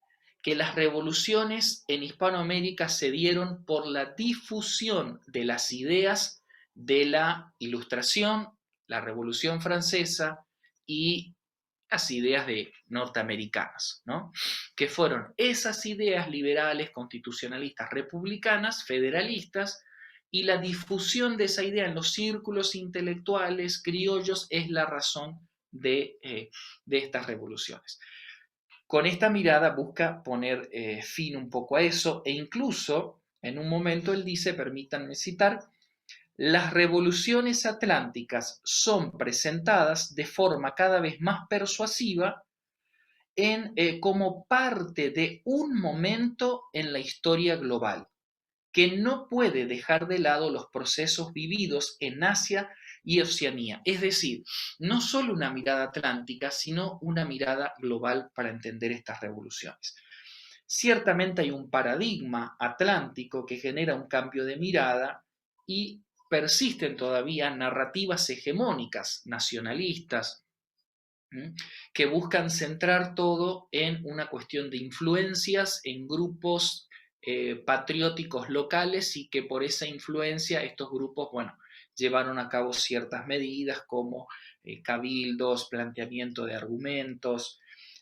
Que las revoluciones en Hispanoamérica se dieron por la difusión de las ideas de la Ilustración, la Revolución Francesa y las ideas norteamericanas, ¿no? Que fueron esas ideas liberales, constitucionalistas, republicanas, federalistas, y la difusión de esa idea en los círculos intelectuales criollos es la razón de estas revoluciones. Con esta mirada busca poner fin un poco a eso, e incluso en un momento él dice, permítanme citar, las revoluciones atlánticas son presentadas de forma cada vez más persuasiva como parte de un momento en la historia global, que no puede dejar de lado los procesos vividos en Asia y Oceanía. Es decir, no solo una mirada atlántica, sino una mirada global para entender estas revoluciones. Ciertamente hay un paradigma atlántico que genera un cambio de mirada y persisten todavía narrativas hegemónicas, nacionalistas, que buscan centrar todo en una cuestión de influencias en grupos patrióticos locales y que por esa influencia estos grupos, bueno, llevaron a cabo ciertas medidas como cabildos, planteamiento de argumentos,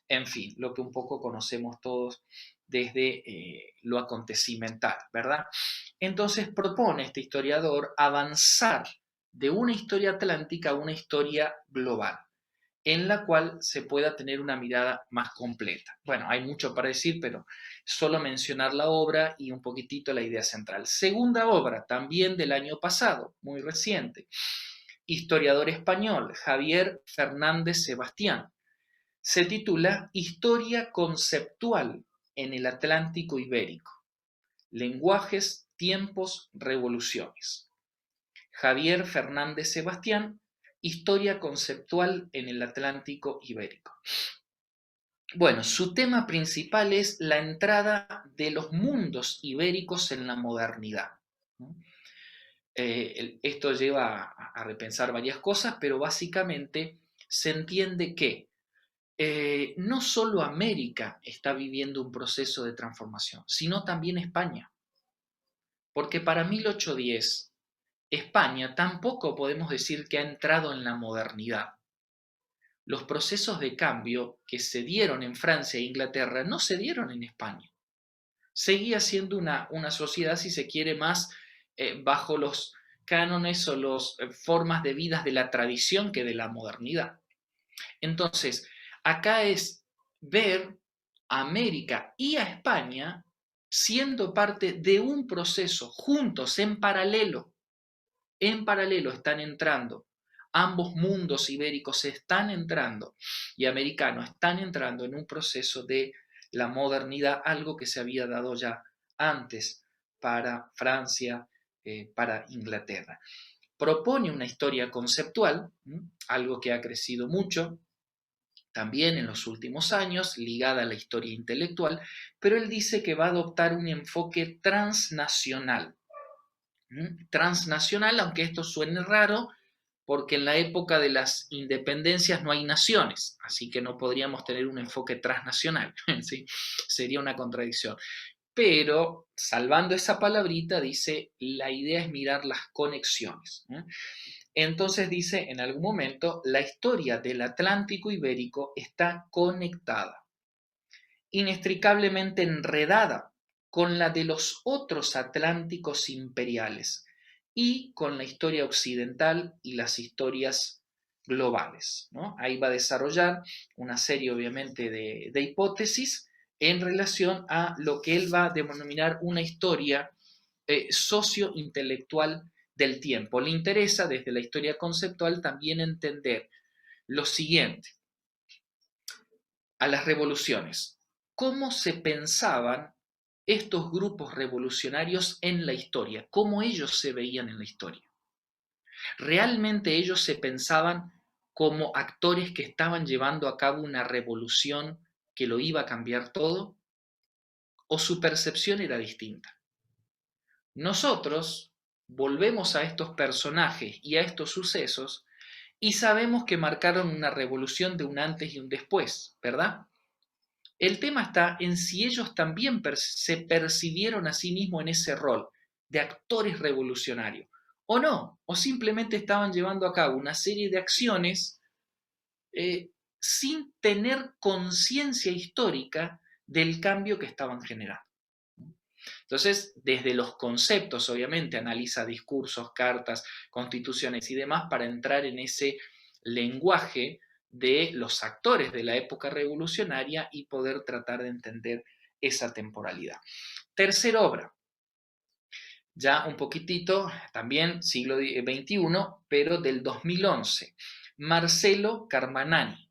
en fin, lo que un poco conocemos todos desde lo acontecimental, ¿verdad? Entonces propone este historiador avanzar de una historia atlántica a una historia global, en la cual se pueda tener una mirada más completa. Bueno, hay mucho para decir, pero solo mencionar la obra y un poquitito la idea central. Segunda obra, también del año pasado, muy reciente, historiador español, Javier Fernández Sebastián. Se titula Historia conceptual en el Atlántico Ibérico. Lenguajes, tiempos, revoluciones. Javier Fernández Sebastián, Historia conceptual en el Atlántico Ibérico. Bueno, su tema principal es la entrada de los mundos ibéricos en la modernidad. Esto lleva a repensar varias cosas, pero básicamente se entiende que no solo América está viviendo un proceso de transformación, sino también España. Porque para 1810, España tampoco podemos decir que ha entrado en la modernidad. Los procesos de cambio que se dieron en Francia e Inglaterra no se dieron en España. Seguía siendo una sociedad, si se quiere, más bajo los cánones o las formas de vida de la tradición que de la modernidad. Entonces, acá es ver a América y a España siendo parte de un proceso, juntos, en paralelo. En paralelo están entrando, ambos mundos ibéricos están entrando y americanos están entrando en un proceso de la modernidad, algo que se había dado ya antes para Francia, para Inglaterra. Propone una historia conceptual, algo que ha crecido mucho también en los últimos años, ligada a la historia intelectual, pero él dice que va a adoptar un enfoque transnacional. Transnacional, aunque esto suene raro, porque en la época de las independencias no hay naciones, así que no podríamos tener un enfoque transnacional, ¿sí? Sería una contradicción. Pero, salvando esa palabrita, dice, la idea es mirar las conexiones. Entonces dice, en algún momento, la historia del Atlántico Ibérico está conectada, inextricablemente enredada con la de los otros Atlánticos imperiales y con la historia occidental y las historias globales, ¿no? Ahí va a desarrollar una serie, obviamente, de hipótesis en relación a lo que él va a denominar una historia sociointelectual del tiempo. Le interesa, desde la historia conceptual, también entender lo siguiente: a las revoluciones. ¿Cómo se pensaban estos grupos revolucionarios en la historia? ¿Cómo ellos se veían en la historia? ¿Realmente ellos se pensaban como actores que estaban llevando a cabo una revolución que lo iba a cambiar todo? ¿O su percepción era distinta? Nosotros volvemos a estos personajes y a estos sucesos y sabemos que marcaron una revolución de un antes y un después, ¿verdad? El tema está en si ellos también se percibieron a sí mismos en ese rol de actores revolucionarios o no, o simplemente estaban llevando a cabo una serie de acciones sin tener conciencia histórica del cambio que estaban generando. Entonces, desde los conceptos, obviamente, analiza discursos, cartas, constituciones y demás para entrar en ese lenguaje de los actores de la época revolucionaria y poder tratar de entender esa temporalidad. Tercera obra, ya un poquitito, también siglo XXI, pero del 2011, Marcelo Carmanani.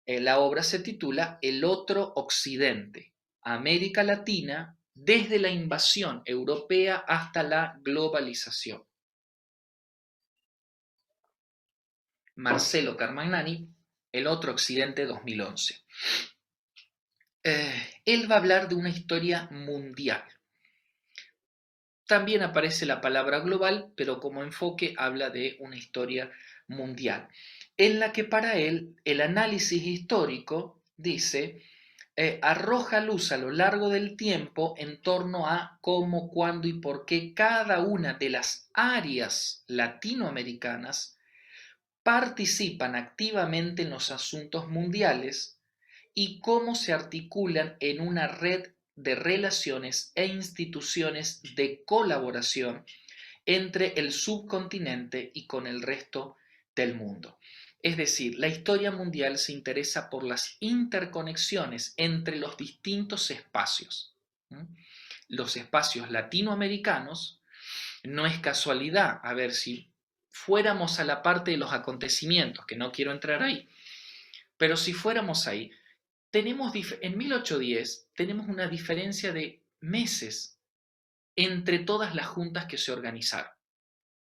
La obra se titula El otro Occidente, América Latina desde la invasión europea hasta la globalización. Marcelo Carmagnani, El otro Occidente 2011. Él va a hablar de una historia mundial. También aparece la palabra global, pero como enfoque habla de una historia mundial, en la que para él el análisis histórico, dice, arroja luz a lo largo del tiempo en torno a cómo, cuándo y por qué cada una de las áreas latinoamericanas participan activamente en los asuntos mundiales y cómo se articulan en una red de relaciones e instituciones de colaboración entre el subcontinente y con el resto del mundo. Es decir, la historia mundial se interesa por las interconexiones entre los distintos espacios. Los espacios latinoamericanos, no es casualidad, a ver si fuéramos a la parte de los acontecimientos, que no quiero entrar ahí, pero si fuéramos ahí, en 1810 tenemos una diferencia de meses entre todas las juntas que se organizaron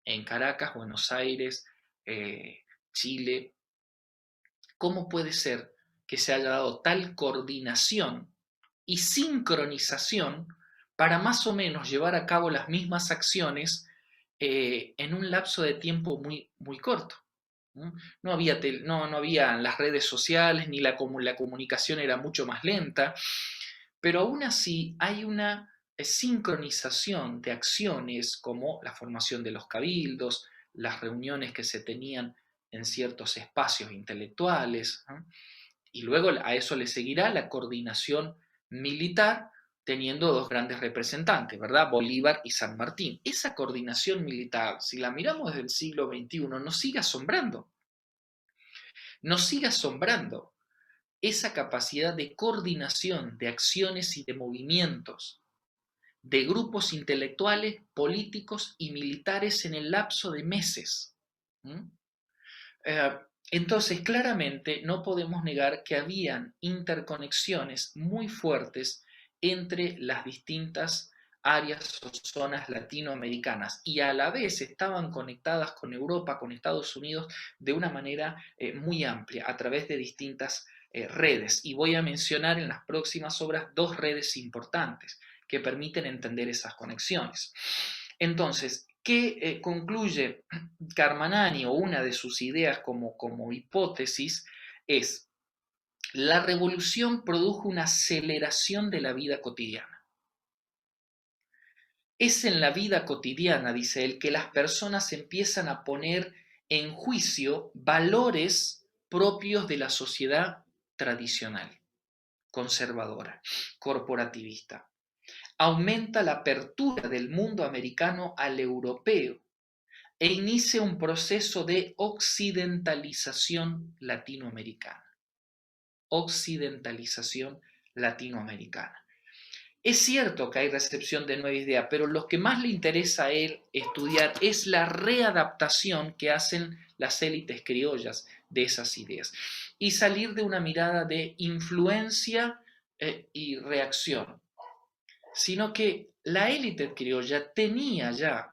en Caracas, Buenos Aires, Chile. ¿Cómo puede ser que se haya dado tal coordinación y sincronización para más o menos llevar a cabo las mismas acciones en un lapso de tiempo muy, muy corto? No había, no había las redes sociales, ni la comunicación era mucho más lenta, pero aún así hay una sincronización de acciones como la formación de los cabildos, las reuniones que se tenían en ciertos espacios intelectuales, ¿no? Y luego a eso le seguirá la coordinación militar, teniendo dos grandes representantes, ¿verdad? Bolívar y San Martín. Esa coordinación militar, si la miramos desde el siglo XXI, nos sigue asombrando. Nos sigue asombrando esa capacidad de coordinación de acciones y de movimientos de grupos intelectuales, políticos y militares en el lapso de meses. Entonces, claramente no podemos negar que habían interconexiones muy fuertes entre las distintas áreas o zonas latinoamericanas y a la vez estaban conectadas con Europa, con Estados Unidos, de una manera muy amplia, a través de distintas redes. Y voy a mencionar en las próximas obras dos redes importantes que permiten entender esas conexiones. Entonces, ¿qué concluye Carmanani, o una de sus ideas como hipótesis? Es: la revolución produjo una aceleración de la vida cotidiana. Es en la vida cotidiana, dice él, que las personas empiezan a poner en juicio valores propios de la sociedad tradicional, conservadora, corporativista. Aumenta la apertura del mundo americano al europeo e inicia un proceso de occidentalización latinoamericana. Occidentalización latinoamericana. Es cierto que hay recepción de nueva idea, pero lo que más le interesa a él estudiar es la readaptación que hacen las élites criollas de esas ideas y salir de una mirada de influencia y reacción, sino que la élite criolla tenía ya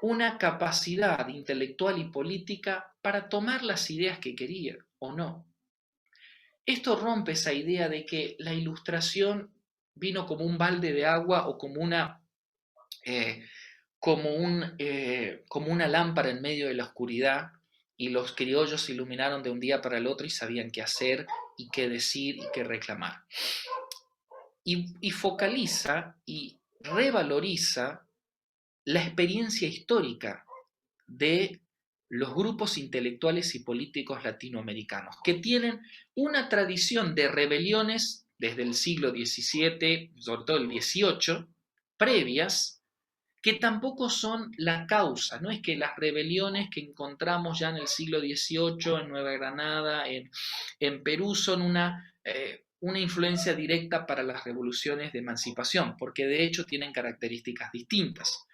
una capacidad intelectual y política para tomar las ideas que quería o no. Esto rompe esa idea de que la ilustración vino como un balde de agua o como eh, como una lámpara en medio de la oscuridad, y los criollos se iluminaron de un día para el otro y sabían qué hacer y qué decir y qué reclamar. Y focaliza y revaloriza la experiencia histórica de los grupos intelectuales y políticos latinoamericanos, que tienen una tradición de rebeliones desde el siglo XVII, sobre todo el XVIII, previas, que tampoco son la causa. No es que las rebeliones que encontramos ya en el siglo XVIII, en Nueva Granada, en Perú, son una influencia directa para las revoluciones de emancipación, porque de hecho tienen características distintas.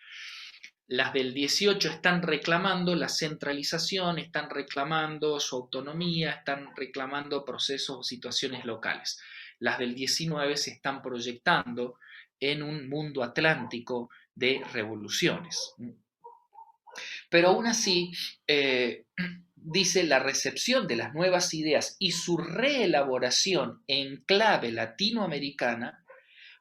Las del 18 están reclamando la centralización, están reclamando su autonomía, están reclamando procesos o situaciones locales. Las del 19 se están proyectando en un mundo atlántico de revoluciones. Pero aún así, dice, la recepción de las nuevas ideas y su reelaboración en clave latinoamericana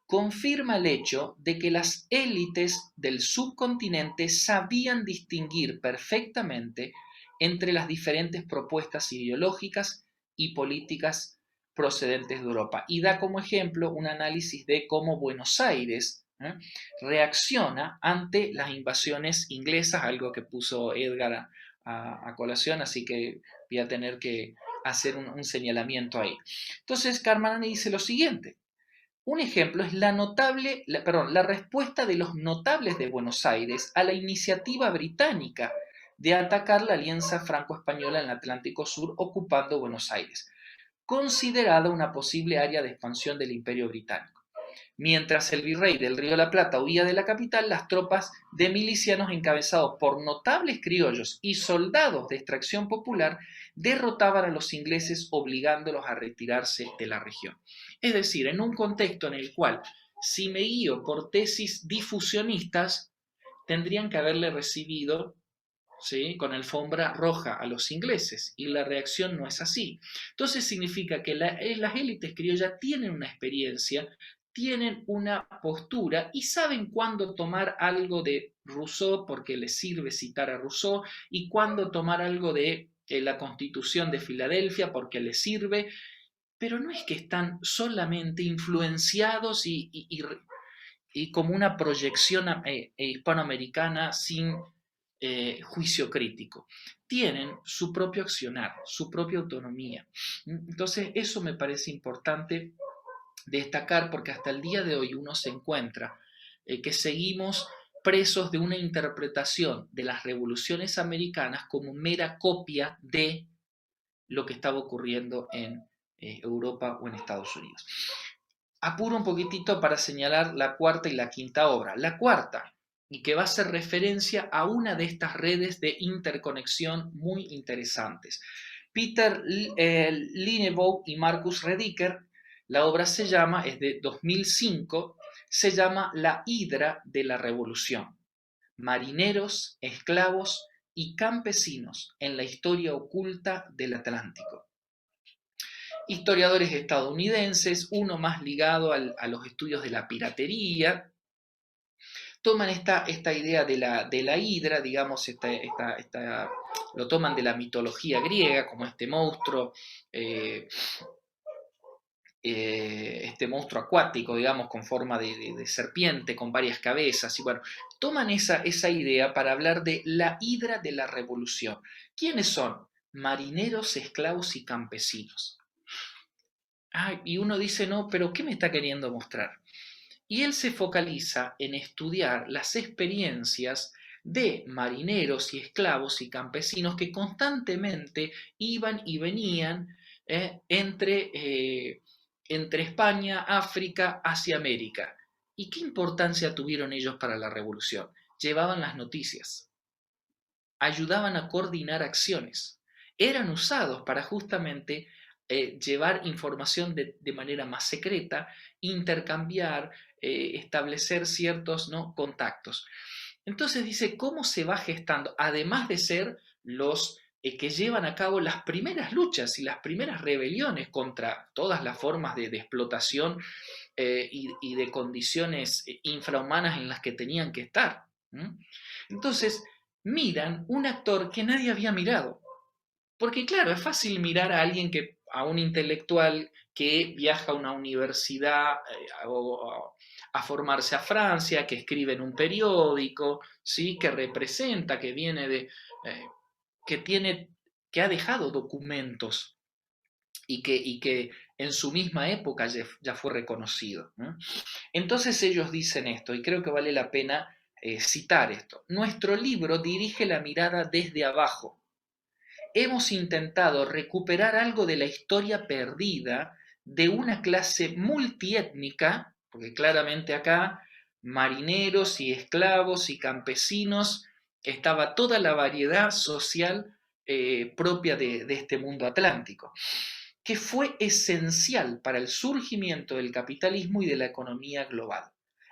confirma el hecho de que las élites del subcontinente sabían distinguir perfectamente entre las diferentes propuestas ideológicas y políticas procedentes de Europa. Y da como ejemplo un análisis de cómo Buenos Aires reacciona ante las invasiones inglesas, algo que puso Edgar a colación, así que voy a tener que hacer un señalamiento ahí. Entonces, Carmanani dice lo siguiente: un ejemplo es la respuesta de los notables de Buenos Aires a la iniciativa británica de atacar la alianza franco-española en el Atlántico Sur, ocupando Buenos Aires, considerada una posible área de expansión del Imperio Británico. Mientras el virrey del Río de la Plata huía de la capital, las tropas de milicianos encabezados por notables criollos y soldados de extracción popular derrotaban a los ingleses, obligándolos a retirarse de la región. Es decir, en un contexto en el cual, si me guío por tesis difusionistas, tendrían que haberle recibido, ¿sí?, con alfombra roja a los ingleses, y la reacción no es así. Entonces significa que las élites criollas tienen una experiencia, tienen una postura y saben cuándo tomar algo de Rousseau porque les sirve citar a Rousseau, y cuándo tomar algo de la Constitución de Filadelfia porque les sirve, pero no es que están solamente influenciados y como una proyección hispanoamericana sin juicio crítico. Tienen su propio accionar, su propia autonomía. Entonces, eso me parece importante destacar, porque hasta el día de hoy uno se encuentra que seguimos presos de una interpretación de las revoluciones americanas como mera copia de lo que estaba ocurriendo en Europa o en Estados Unidos. Apuro un poquitito para señalar la cuarta y la quinta obra. La cuarta, y que va a hacer referencia a una de estas redes de interconexión muy interesantes. Peter Linnebaum y Marcus Rediker, la obra es de 2005, se llama La Hidra de la Revolución: marineros, esclavos y campesinos en la historia oculta del Atlántico. Historiadores estadounidenses, uno más ligado a los estudios de la piratería, toman esta idea de la hidra, digamos, lo toman de la mitología griega, como este monstruo acuático, digamos, con forma de serpiente, con varias cabezas, y bueno, toman esa idea para hablar de la hidra de la revolución. ¿Quiénes son? Marineros, esclavos y campesinos. Y uno dice, no, pero ¿qué me está queriendo mostrar? Y él se focaliza en estudiar las experiencias de marineros y esclavos y campesinos que constantemente iban y venían entre España, África, hacia América. ¿Y qué importancia tuvieron ellos para la revolución? Llevaban las noticias, ayudaban a coordinar acciones, eran usados para justamente llevar información de manera más secreta, intercambiar, establecer ciertos, ¿no?, contactos. Entonces dice, ¿cómo se va gestando? Además de ser los que llevan a cabo las primeras luchas y las primeras rebeliones contra todas las formas de explotación y de condiciones infrahumanas en las que tenían que estar. Entonces, miran un actor que nadie había mirado. Porque claro, es fácil mirar a alguien a un intelectual que viaja a una universidad a formarse a Francia, que escribe en un periódico, ¿sí? Que representa, que viene eh, que tiene, que ha dejado documentos y que en su misma época ya fue reconocido, ¿no? Entonces ellos dicen esto, y creo que vale la pena citar esto. Nuestro libro dirige la mirada desde abajo. Hemos intentado recuperar algo de la historia perdida de una clase multiétnica, porque claramente acá marineros y esclavos y campesinos, estaba toda la variedad social propia de este mundo atlántico, que fue esencial para el surgimiento del capitalismo y de la economía global.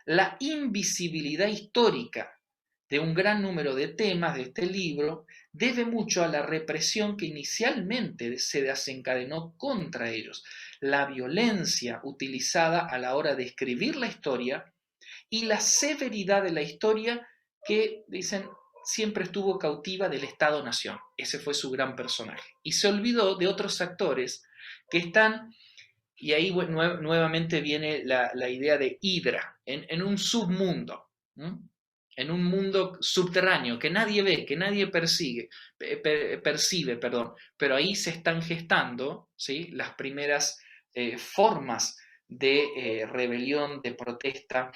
La invisibilidad histórica de un gran número de temas de este libro debe mucho a la represión que inicialmente se desencadenó contra ellos, la violencia utilizada a la hora de escribir la historia y la severidad de la historia que, dicen, siempre estuvo cautiva del Estado-Nación. Ese fue su gran personaje. Y se olvidó de otros actores que están, y ahí nuevamente viene la idea de Hidra, en un submundo, ¿no? En un mundo subterráneo que nadie ve, que nadie percibe, perdón, pero ahí se están gestando, ¿sí? Las primeras formas de rebelión, de protesta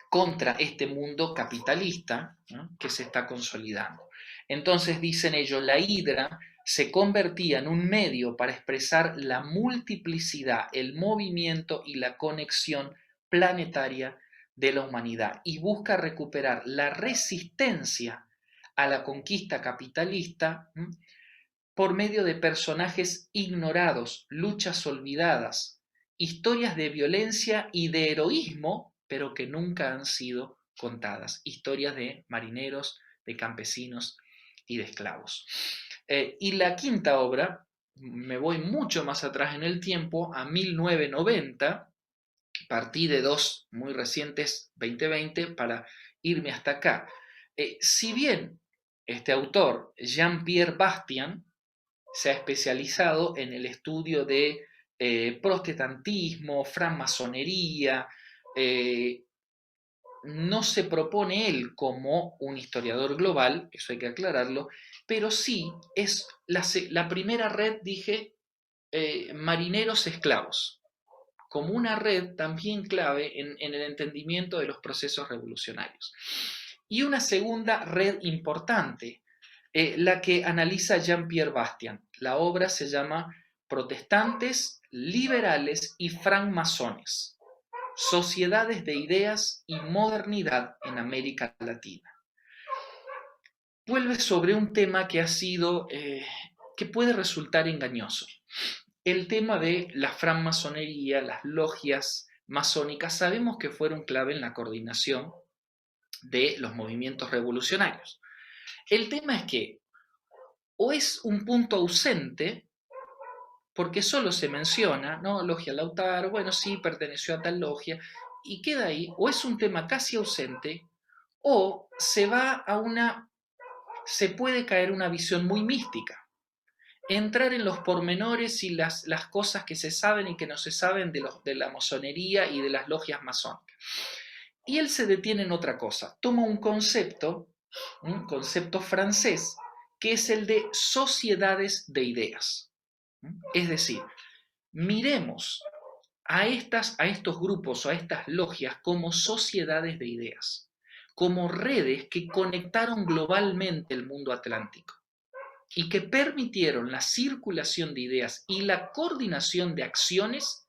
contra este mundo capitalista, ¿no? Que se está consolidando. Entonces dicen ellos, la hidra se convertía en un medio para expresar la multiplicidad, el movimiento y la conexión planetaria de la humanidad y busca recuperar la resistencia a la conquista capitalista, ¿m?, por medio de personajes ignorados, luchas olvidadas, historias de violencia y de heroísmo, pero que nunca han sido contadas, historias de marineros, de campesinos y de esclavos. Y la quinta obra, me voy mucho más atrás en el tiempo, a 1990, partí de dos muy recientes, 2020, para irme hasta acá. Si bien este autor, Jean-Pierre Bastian, se ha especializado en el estudio de protestantismo, francmasonería, no se propone él como un historiador global, eso hay que aclararlo, pero sí es la primera red, dije, marineros esclavos, como una red también clave en el entendimiento de los procesos revolucionarios. Y una segunda red importante, la que analiza Jean-Pierre Bastian. La obra se llama Protestantes, Liberales y Francmasones, Sociedades de Ideas y Modernidad en América Latina. Vuelve sobre un tema que ha sido, que puede resultar engañoso. El tema de la francmasonería, las logias masónicas, sabemos que fueron clave en la coordinación de los movimientos revolucionarios. El tema es que o es un punto ausente, porque solo se menciona, ¿no? Logia Lautaro, bueno, sí, perteneció a tal logia, y queda ahí, o es un tema casi ausente, o se va se puede caer una visión muy mística, entrar en los pormenores y las cosas que se saben y que no se saben de la masonería y de las logias masónicas. Y él se detiene en otra cosa, toma un concepto francés, que es el de sociedades de ideas. Es decir, miremos a estos grupos o a estas logias como sociedades de ideas, como redes que conectaron globalmente el mundo atlántico y que permitieron la circulación de ideas y la coordinación de acciones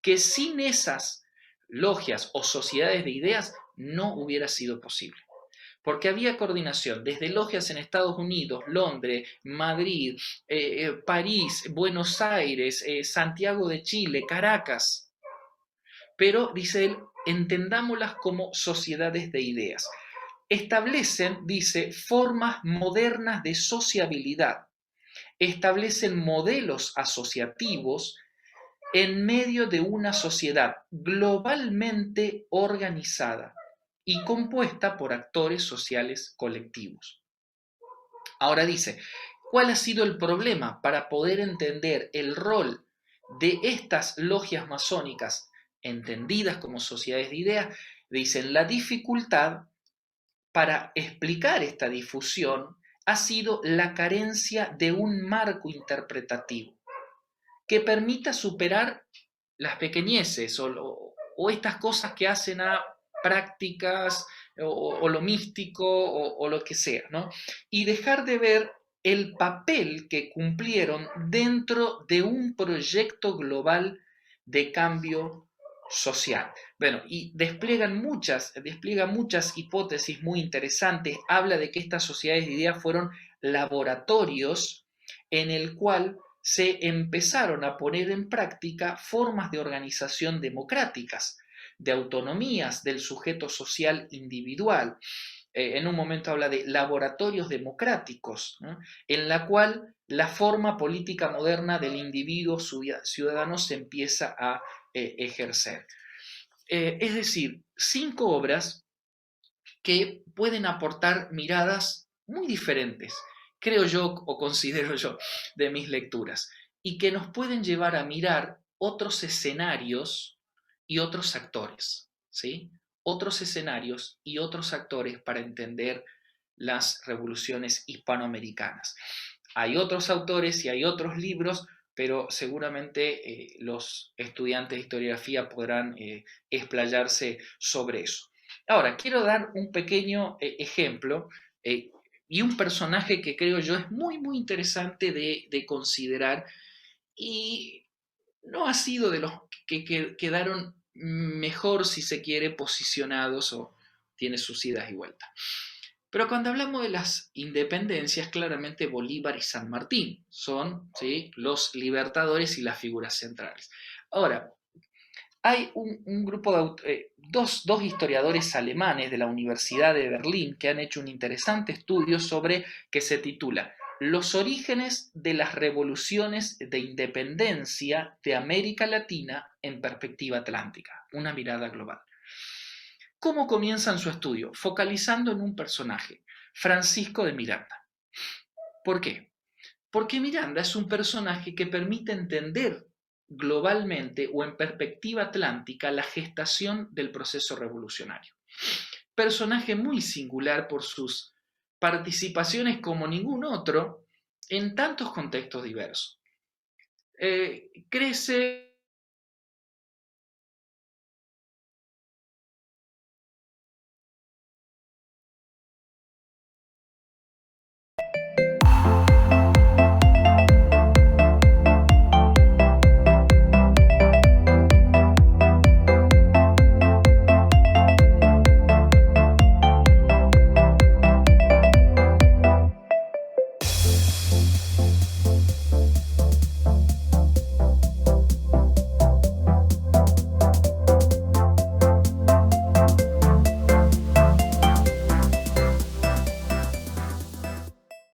que sin esas logias o sociedades de ideas no hubiera sido posible. Porque había coordinación desde logias en Estados Unidos, Londres, Madrid, París, Buenos Aires, Santiago de Chile, Caracas. Pero, dice él, entendámoslas como sociedades de ideas. establecen, dice, formas modernas de sociabilidad, establecen modelos asociativos en medio de una sociedad globalmente organizada y compuesta por actores sociales colectivos. Ahora dice, ¿cuál ha sido el problema para poder entender el rol de estas logias masónicas entendidas como sociedades de ideas? Dicen, la dificultad para explicar esta difusión ha sido la carencia de un marco interpretativo que permita superar las pequeñeces o estas cosas que hacen a prácticas o lo místico o lo que sea, ¿no? Y dejar de ver el papel que cumplieron dentro de un proyecto global de cambio social. Bueno, y despliega muchas hipótesis muy interesantes. Habla de que estas sociedades de ideas fueron laboratorios en el cual se empezaron a poner en práctica formas de organización democráticas, de autonomías del sujeto social individual. En un momento habla de laboratorios democráticos, ¿no? En la cual la forma política moderna del individuo ciudadano se empieza a ejercer. Es decir, 5 obras que pueden aportar miradas muy diferentes, creo yo o considero yo, de mis lecturas, y que nos pueden llevar a mirar otros escenarios y otros actores, ¿sí? Otros escenarios y otros actores para entender las revoluciones hispanoamericanas. Hay otros autores y hay otros libros, pero seguramente los estudiantes de historiografía podrán explayarse sobre eso. Ahora, quiero dar un pequeño ejemplo y un personaje que creo yo es muy, muy interesante de considerar y no ha sido de los que quedaron mejor, si se quiere, posicionados o tiene sus idas y vueltas. Pero cuando hablamos de las independencias, claramente Bolívar y San Martín son, ¿sí?, los libertadores y las figuras centrales. Ahora, hay un grupo de dos historiadores alemanes de la Universidad de Berlín que han hecho un interesante estudio sobre que se titula Los orígenes de las revoluciones de independencia de América Latina en perspectiva atlántica, una mirada global. ¿Cómo comienzan su estudio? Focalizando en un personaje, Francisco de Miranda. ¿Por qué? Porque Miranda es un personaje que permite entender globalmente o en perspectiva atlántica la gestación del proceso revolucionario. Personaje muy singular por sus participaciones como ningún otro en tantos contextos diversos. Crece